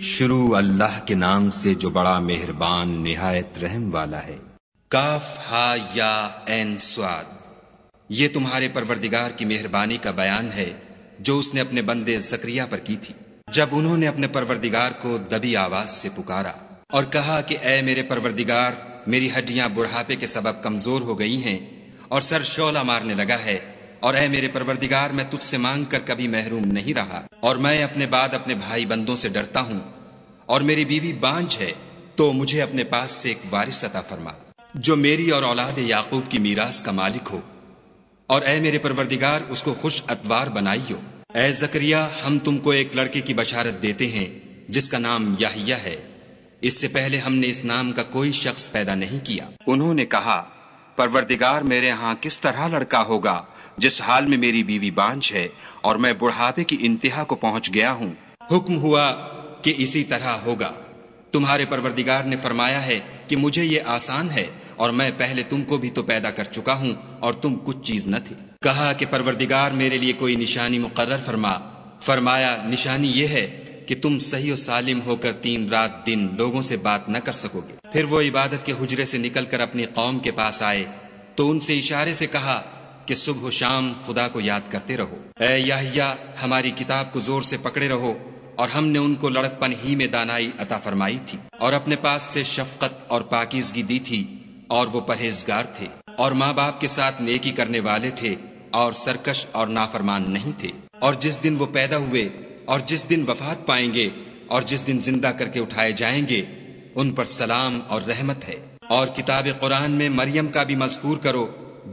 شروع اللہ کے نام سے جو بڑا مہربان نہایت رحم والا ہے۔ کاف ہا یا عین صاد، یہ تمہارے پروردگار کی مہربانی کا بیان ہے جو اس نے اپنے بندے زکریا پر کی تھی، جب انہوں نے اپنے پروردگار کو دبی آواز سے پکارا اور کہا کہ اے میرے پروردگار، میری ہڈیاں بڑھاپے کے سبب کمزور ہو گئی ہیں اور سر شعلہ مارنے لگا ہے، اور اے میرے پروردگار، میں تجھ سے مانگ کر کبھی محروم نہیں رہا، اور میں اپنے بعد اپنے بھائی بندوں سے ڈرتا ہوں، اور میری بیوی بانجھ ہے، تو مجھے اپنے پاس سے ایک وارث عطا فرما جو میری اور اولاد یعقوب کی میراث کا مالک ہو، اور اے میرے پروردگار اس کو خوش اتوار بنائیو۔ اے زکریا، ہم تم کو ایک لڑکے کی بشارت دیتے ہیں جس کا نام یحییٰ ہے، اس سے پہلے ہم نے اس نام کا کوئی شخص پیدا نہیں کیا۔ انہوں نے کہا، پروردگار، میرے ہاں کس طرح لڑکا ہوگا جس حال میں میری بیوی بانجھ ہے اور میں بڑھاپے کی انتہا کو پہنچ گیا ہوں؟ حکم ہوا کہ اسی طرح ہوگا۔ تمہارے پروردگار نے فرمایا ہے کہ مجھے یہ آسان ہے، اور میں پہلے تم کو بھی تو پیدا کر چکا ہوں اور تم کچھ چیز نہ تھے۔ کہا کہ پروردگار میرے لیے کوئی نشانی مقرر فرما۔ فرمایا، نشانی یہ ہے کہ تم صحیح و سالم ہو کر 3 رات دن لوگوں سے بات نہ کر سکو گے۔ پھر وہ عبادت کے حجرے سے نکل کر اپنی قوم کے پاس آئے تو ان سے اشارے سے کہا کہ صبح و شام خدا کو یاد کرتے رہو۔ اے یحییٰ، ہماری کتاب کو زور سے پکڑے رہو، اور ہم نے ان کو لڑکپن ہی میں دانائی عطا فرمائی تھی، اور اپنے پاس سے شفقت اور پاکیزگی دی تھی، اور وہ پرہیزگار تھے، اور ماں باپ کے ساتھ نیکی کرنے والے تھے، اور سرکش اور نافرمان نہیں تھے۔ اور جس دن وہ پیدا ہوئے اور جس دن وفات پائیں گے اور جس دن زندہ کر کے اٹھائے جائیں گے، ان پر سلام اور رحمت ہے۔ اور کتاب قرآن میں مریم کا بھی مذکور کرو،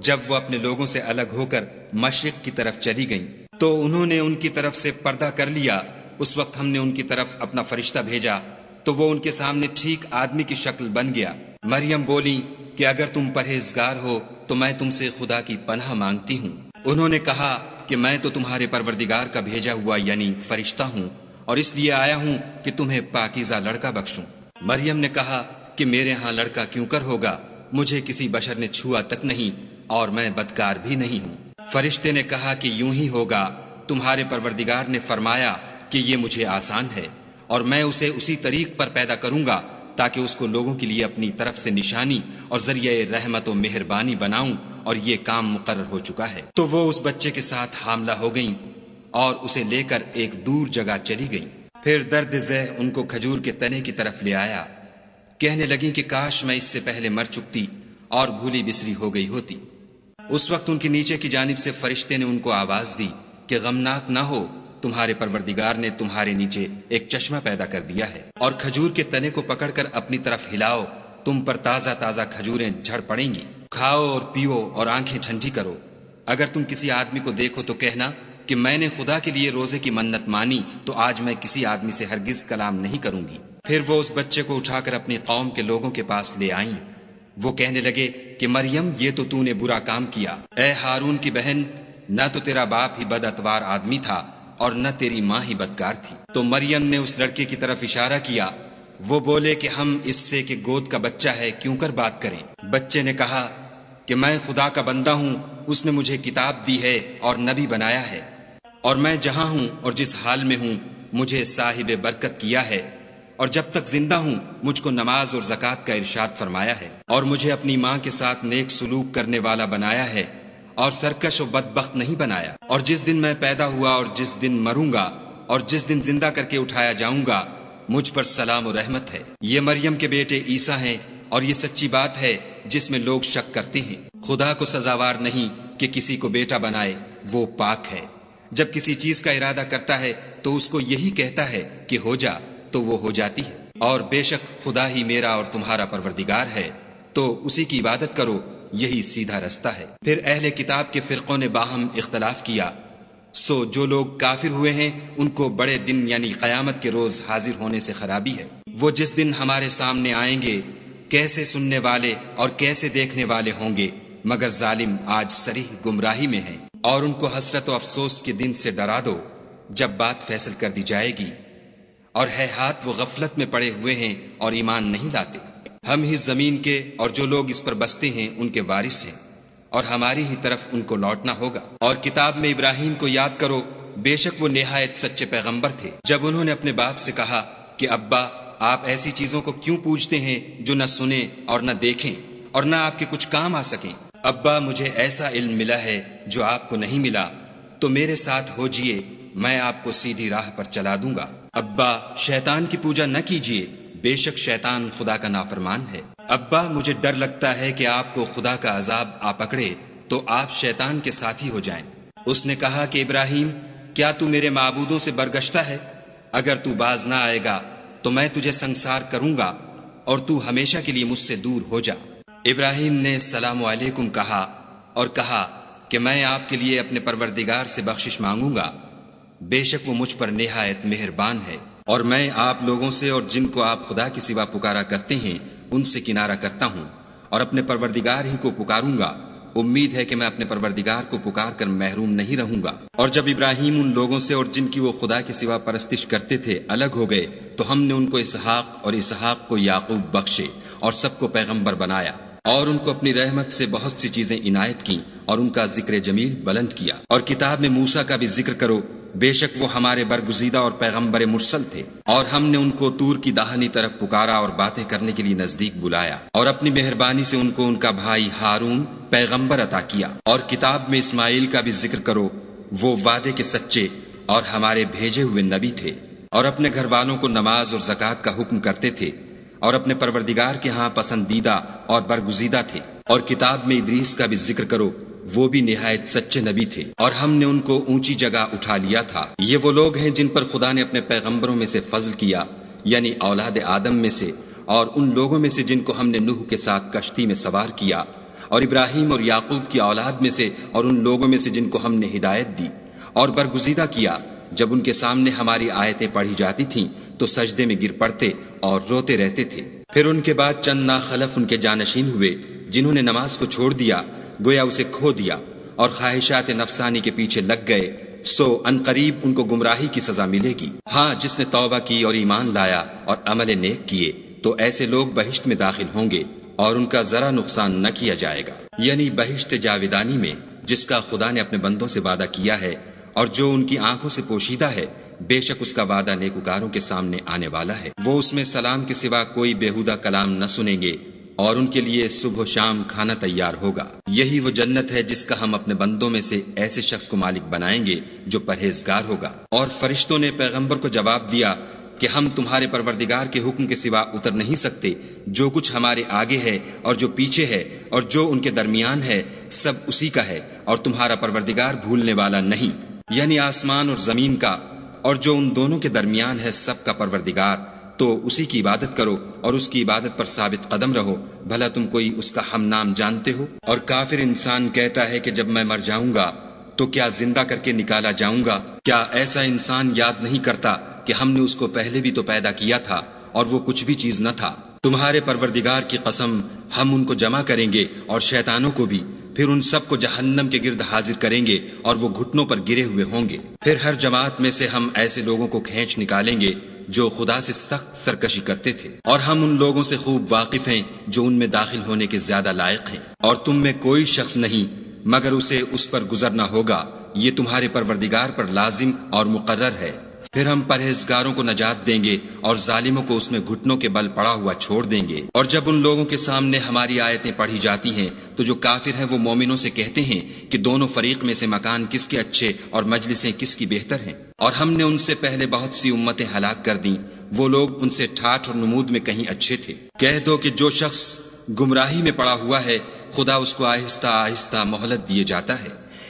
جب وہ اپنے لوگوں سے الگ ہو کر مشرق کی طرف چلی گئیں تو انہوں نے ان کی طرف سے پردہ کر لیا۔ اس وقت ہم نے ان کی طرف اپنا فرشتہ بھیجا تو وہ ان کے سامنے ٹھیک آدمی کی شکل بن گیا۔ مریم بولی کہ اگر تم پرہیزگار ہو تو میں تم سے خدا کی پناہ مانگتی ہوں۔ انہوں نے کہا کہ میں تو تمہارے پروردگار کا بھیجا ہوا یعنی فرشتہ ہوں، اور اس لیے آیا ہوں کہ تمہیں پاکیزہ لڑکا بخشوں۔ مریم نے کہا کہ میرے ہاں لڑکا کیوں کر ہوگا، مجھے کسی بشر نے چھوا تک نہیں، اور میں بدکار بھی نہیں ہوں۔ فرشتے نے کہا کہ یوں ہی ہوگا، تمہارے پروردگار نے فرمایا کہ یہ مجھے آسان ہے، اور میں اسے اسی طریق پر پیدا کروں گا تاکہ اس کو لوگوں کے لیے اپنی طرف سے نشانی اور ذریعہ رحمت و مہربانی بناؤں، اور یہ کام مقرر ہو چکا ہے۔ تو وہ اس بچے کے ساتھ حاملہ ہو گئیں اور اسے لے کر ایک دور جگہ چلی گئیں۔ پھر درد ذہ ان کو کھجور کے تنے کی طرف لے آیا، کہنے لگیں کہ کاش میں اس سے پہلے مر چکتی اور بھولی بسری ہو گئی ہوتی۔ اس وقت ان کے نیچے کی جانب سے فرشتے نے ان کو آواز دی کہ غمناک نہ ہو، تمہارے پروردگار نے تمہارے نیچے ایک چشمہ پیدا کر دیا ہے، اور کھجور کے تنے کو پکڑ کر اپنی طرف ہلاؤ، تم پر تازہ تازہ کھجوریں جھڑ پڑیں گی، کھاؤ اور پیو اور آنکھیں ٹھنڈی کرو۔ اگر تم کسی آدمی کو دیکھو تو کہنا کہ میں نے خدا کے لیے روزے کی منت مانی، تو آج میں کسی آدمی سے ہرگز کلام نہیں کروں گی۔ پھر وہ اس بچے کو اٹھا کر اپنی قوم کے لوگوں کے پاس لے آئیں۔ وہ کہنے لگے کہ مریم، یہ تو نے برا کام کیا۔ اے ہارون کی بہن، نہ تو تیرا باپ ہی بد اتوار آدمی تھا اور نہ تیری ماں ہی بدکار تھی۔ تو مریم نے اس لڑکے کی طرف اشارہ کیا۔ وہ بولے کہ ہم اس سے کہ گود کا بچہ ہے کیوں کر بات کریں۔ بچے نے کہا کہ میں خدا کا بندہ ہوں، اس نے مجھے کتاب دی ہے اور نبی بنایا ہے، اور میں جہاں ہوں اور جس حال میں ہوں مجھے صاحب برکت کیا ہے، اور جب تک زندہ ہوں مجھ کو نماز اور زکوٰۃ کا ارشاد فرمایا ہے، اور مجھے اپنی ماں کے ساتھ نیک سلوک کرنے والا بنایا ہے، اور سرکش و بدبخت نہیں بنایا۔ اور جس دن میں پیدا ہوا اور جس دن مروں گا اور جس دن زندہ کر کے اٹھایا جاؤں گا، مجھ پر سلام و رحمت ہے۔ یہ مریم کے بیٹے عیسیٰ ہیں، اور یہ سچی بات ہے جس میں لوگ شک کرتے ہیں۔ خدا کو سزاوار نہیں کہ کسی کو بیٹا بنائے، وہ پاک ہے۔ جب کسی چیز کا ارادہ کرتا ہے تو اس کو یہی کہتا ہے کہ ہو جا، تو وہ ہو جاتی ہے۔ اور بے شک خدا ہی میرا اور تمہارا پروردگار ہے، تو اسی کی عبادت کرو، یہی سیدھا رستہ ہے۔ پھر اہل کتاب کے فرقوں نے باہم اختلاف کیا، سو جو لوگ کافر ہوئے ہیں ان کو بڑے دن یعنی قیامت کے روز حاضر ہونے سے خرابی ہے۔ وہ جس دن ہمارے سامنے آئیں گے کیسے سننے والے اور کیسے دیکھنے والے ہوں گے، مگر ظالم آج صریح گمراہی میں ہیں۔ اور ان کو حسرت و افسوس کے دن سے ڈرا دو جب بات فیصل کر دی جائے گی، اور ہے ہاتھ وہ غفلت میں پڑے ہوئے ہیں اور ایمان نہیں لاتے۔ ہم ہی زمین کے اور جو لوگ اس پر بستے ہیں ان کے وارث ہیں، اور ہماری ہی طرف ان کو لوٹنا ہوگا۔ اور کتاب میں ابراہیم کو یاد کرو، بے شک وہ نہایت سچے پیغمبر تھے۔ جب انہوں نے اپنے باپ سے کہا کہ ابا آپ ایسی چیزوں کو کیوں پوجتے ہیں جو نہ سنیں اور نہ دیکھیں اور نہ آپ کے کچھ کام آ سکیں؟ ابا مجھے ایسا علم ملا ہے جو آپ کو نہیں ملا، تو میرے ساتھ ہو جئے، میں آپ کو سیدھی راہ پر چلا دوں گا۔ ابا شیطان کی پوجا نہ کیجیے، بے شک شیطان خدا کا نافرمان ہے۔ ابا مجھے ڈر لگتا ہے کہ آپ کو خدا کا عذاب آ پکڑے تو آپ شیطان کے ساتھی ہو جائیں۔ اس نے کہا کہ ابراہیم، کیا تو میرے معبودوں سے برگشتہ ہے؟ اگر تو باز نہ آئے گا تو میں تجھے سنسار کروں گا اور تو ہمیشہ کے لیے مجھ سے دور ہو جا۔ ابراہیم نے السلام علیکم کہا اور کہا کہ میں آپ کے لیے اپنے پروردگار سے بخشش مانگوں گا، بے شک وہ مجھ پر نہایت مہربان ہے، اور میں آپ لوگوں سے اور جن کو آپ خدا کے سوا پکارا کرتے ہیں ان سے کنارہ کرتا ہوں اور اپنے پروردگار ہی کو پکاروں گا۔ امید ہے کہ میں اپنے پروردگار کو پکار کر محروم نہیں رہوں گا۔ اور جب ابراہیم ان لوگوں سے اور جن کی وہ خدا کے سوا پرستش کرتے تھے الگ ہو گئے تو ہم نے ان کو اسحاق اور اسحاق کو یعقوب بخشے اور سب کو پیغمبر بنایا، اور ان کو اپنی رحمت سے بہت سی چیزیں عنایت کیں اور ان کا ذکر جمیل بلند کیا۔ اور کتاب میں موسیٰ کا بھی ذکر کرو، بے شک وہ ہمارے برگزیدہ اور پیغمبر مرسل تھے، اور ہم نے ان کو طور کی داہنی طرف پکارا اور باتیں کرنے کے لیے نزدیک بلایا، اور اپنی مہربانی سے ان کو ان کا بھائی ہارون پیغمبر عطا کیا۔ اور کتاب میں اسماعیل کا بھی ذکر کرو، وہ وعدے کے سچے اور ہمارے بھیجے ہوئے نبی تھے، اور اپنے گھر والوں کو نماز اور زکوٰۃ کا حکم کرتے تھے، اور اپنے پروردگار کے ہاں پسندیدہ اور برگزیدہ تھے۔ اور کتاب میں ادریس کا بھی ذکر کرو، وہ بھی نہایت سچے نبی تھے، اور ہم نے ان کو اونچی جگہ اٹھا لیا تھا۔ یہ وہ لوگ ہیں جن پر خدا نے اپنے پیغمبروں میں سے فضل کیا، یعنی اولاد آدم میں سے، اور ان لوگوں میں سے جن کو ہم نے نوح کے ساتھ کشتی میں سوار کیا، اور ابراہیم اور یعقوب کی اولاد میں سے، اور ان لوگوں میں سے جن کو ہم نے ہدایت دی اور برگزیدہ کیا۔ جب ان کے سامنے ہماری آیتیں پڑھی جاتی تھیں تو سجدے میں گر پڑتے اور روتے رہتے تھے۔ پھر ان کے بعد چند ناخلف ان کے جانشین ہوئے جنہوں نے نماز کو چھوڑ دیا، گویا اسے کھو دیا، اور خواہشات نفسانی کے پیچھے لگ گئے، سو عنقریب ان کو گمراہی کی سزا ملے گی۔ ہاں، جس نے توبہ کی اور ایمان لایا اور عمل نیک کیے تو ایسے لوگ بہشت میں داخل ہوں گے اور ان کا ذرا نقصان نہ کیا جائے گا، یعنی بہشت جاودانی میں، جس کا خدا نے اپنے بندوں سے وعدہ کیا ہے اور جو ان کی آنکھوں سے پوشیدہ ہے۔ بے شک اس کا وعدہ نیکوکاروں کے سامنے آنے والا ہے۔ وہ اس میں سلام کے سوا کوئی بیہودہ کلام نہ سنیں گے، اور ان کے لیے صبح و شام کھانا تیار ہوگا۔ یہی وہ جنت ہے جس کا ہم اپنے بندوں میں سے ایسے شخص کو مالک بنائیں گے جو پرہیزگار ہوگا۔ اور فرشتوں نے پیغمبر کو جواب دیا کہ ہم تمہارے پروردگار کے حکم کے سوا اتر نہیں سکتے، جو کچھ ہمارے آگے ہے اور جو پیچھے ہے اور جو ان کے درمیان ہے سب اسی کا ہے، اور تمہارا پروردگار بھولنے والا نہیں، یعنی آسمان اور زمین کا اور جو ان دونوں کے درمیان ہے سب کا پروردگار۔ تو اسی کی عبادت کرو اور اس کی عبادت پر ثابت قدم رہو، بھلا تم کوئی اس کا ہم نام جانتے ہو؟ اور کافر انسان کہتا ہے کہ جب میں مر جاؤں گا تو کیا زندہ کر کے نکالا جاؤں گا؟ کیا ایسا انسان یاد نہیں کرتا کہ ہم نے اس کو پہلے بھی تو پیدا کیا تھا اور وہ کچھ بھی چیز نہ تھا؟ تمہارے پروردگار کی قسم، ہم ان کو جمع کریں گے اور شیطانوں کو بھی، پھر ان سب کو جہنم کے گرد حاضر کریں گے اور وہ گھٹنوں پر گرے ہوئے ہوں گے۔ پھر ہر جماعت میں سے ہم ایسے لوگوں کو کھینچ نکالیں گے جو خدا سے سخت سرکشی کرتے تھے، اور ہم ان لوگوں سے خوب واقف ہیں جو ان میں داخل ہونے کے زیادہ لائق ہیں، اور تم میں کوئی شخص نہیں مگر اسے اس پر گزرنا ہوگا، یہ تمہارے پروردگار پر لازم اور مقرر ہے۔ پھر ہم پرہیزگاروں کو نجات دیں گے اور ظالموں کو اس میں گھٹنوں کے بل پڑا ہوا چھوڑ دیں گے۔ اور جب ان لوگوں کے سامنے ہماری آیتیں پڑھی جاتی ہیں تو جو کافر ہیں وہ مومنوں سے کہتے ہیں کہ دونوں فریق میں سے مکان کس کے اچھے اور مجلسیں کس کی بہتر ہیں، اور ہم نے ان سے پہلے بہت سی امتیں ہلاک کر دیں، وہ لوگ ان سے ٹھاٹھ اور نمود میں کہیں اچھے تھے۔ کہہ دو کہ جو شخص گمراہی میں پڑا ہوا ہے خدا اس کو آہستہ آہستہ مہلت دیے جاتا ہے،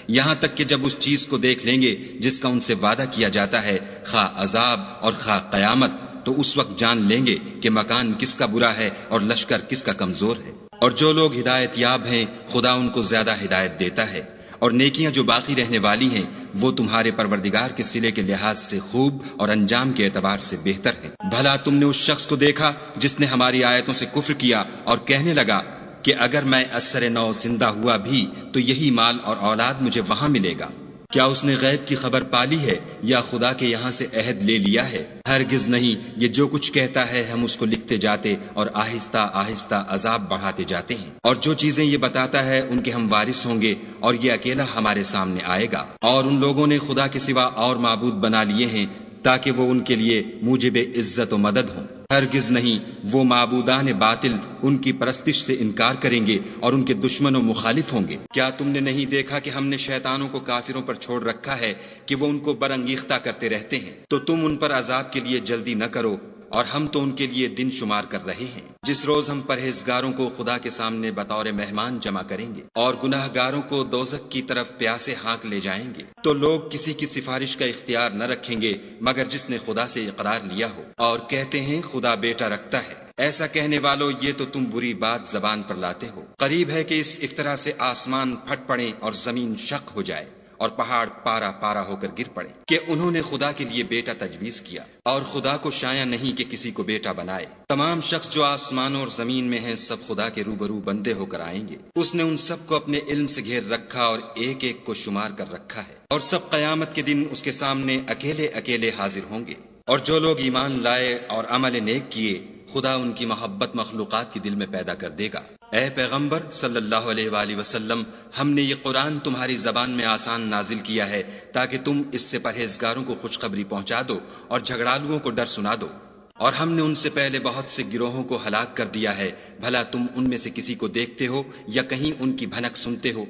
یہاں تک کہ جب اس چیز کو دیکھ لیں گے جس کا ان سے وعدہ کیا جاتا ہے، خواہ عذاب اور خواہ قیامت، تو اس وقت جان لیں گے کہ مکان کس کا برا ہے اور لشکر کس کا کمزور ہے۔ اور جو لوگ ہدایت یاب ہیں خدا ان کو زیادہ ہدایت دیتا ہے، اور نیکیاں جو باقی رہنے والی ہیں وہ تمہارے پروردگار کے صلے کے لحاظ سے خوب اور انجام کے اعتبار سے بہتر ہیں۔ بھلا تم نے اس شخص کو دیکھا جس نے ہماری آیتوں سے کفر کیا اور کہنے لگا کہ اگر میں اثر نو زندہ ہوا بھی تو یہی مال اور اولاد مجھے وہاں ملے گا؟ کیا اس نے غیب کی خبر پالی ہے یا خدا کے یہاں سے عہد لے لیا ہے؟ ہرگز نہیں، یہ جو کچھ کہتا ہے ہم اس کو لکھتے جاتے اور آہستہ آہستہ عذاب بڑھاتے جاتے ہیں۔ اور جو چیزیں یہ بتاتا ہے ان کے ہم وارث ہوں گے، اور یہ اکیلا ہمارے سامنے آئے گا۔ اور ان لوگوں نے خدا کے سوا اور معبود بنا لیے ہیں تاکہ وہ ان کے لیے موجب عزت و مدد ہوں۔ ہرگز نہیں، وہ معبودان باطل ان کی پرستش سے انکار کریں گے اور ان کے دشمن و مخالف ہوں گے۔ کیا تم نے نہیں دیکھا کہ ہم نے شیطانوں کو کافروں پر چھوڑ رکھا ہے کہ وہ ان کو برانگیختہ کرتے رہتے ہیں؟ تو تم ان پر عذاب کے لیے جلدی نہ کرو، اور ہم تو ان کے لیے دن شمار کر رہے ہیں، جس روز ہم پرہیزگاروں کو خدا کے سامنے بطور مہمان جمع کریں گے اور گناہ گاروں کو دوزخ کی طرف پیاسے ہانک لے جائیں گے۔ تو لوگ کسی کی سفارش کا اختیار نہ رکھیں گے مگر جس نے خدا سے اقرار لیا ہو، اور کہتے ہیں خدا بیٹا رکھتا ہے۔ ایسا کہنے والو، یہ تو تم بری بات زبان پر لاتے ہو۔ قریب ہے کہ اس افطرا سے آسمان پھٹ پڑیں اور زمین شق ہو جائے اور پہاڑ پارا پارا ہو کر گر پڑے کہ انہوں نے خدا کے لیے بیٹا تجویز کیا، اور خدا کو شایع نہیں کہ کسی کو بیٹا بنائے۔ تمام شخص جو آسمانوں اور زمین میں ہیں سب خدا کے روبرو بندے ہو کر آئیں گے۔ اس نے ان سب کو اپنے علم سے گھیر رکھا اور ایک ایک کو شمار کر رکھا ہے، اور سب قیامت کے دن اس کے سامنے اکیلے اکیلے حاضر ہوں گے۔ اور جو لوگ ایمان لائے اور عمل نیک کیے، خدا ان کی محبت مخلوقات کے دل میں پیدا کر دے گا۔ اے پیغمبر صلی اللہ علیہ وآلہ وسلم، ہم نے یہ قرآن تمہاری زبان میں آسان نازل کیا ہے تاکہ تم اس سے پرہیزگاروں کو خوشخبری پہنچا دو اور جھگڑالوؤں کو ڈر سنا دو۔ اور ہم نے ان سے پہلے بہت سے گروہوں کو ہلاک کر دیا ہے، بھلا تم ان میں سے کسی کو دیکھتے ہو یا کہیں ان کی بھنک سنتے ہو؟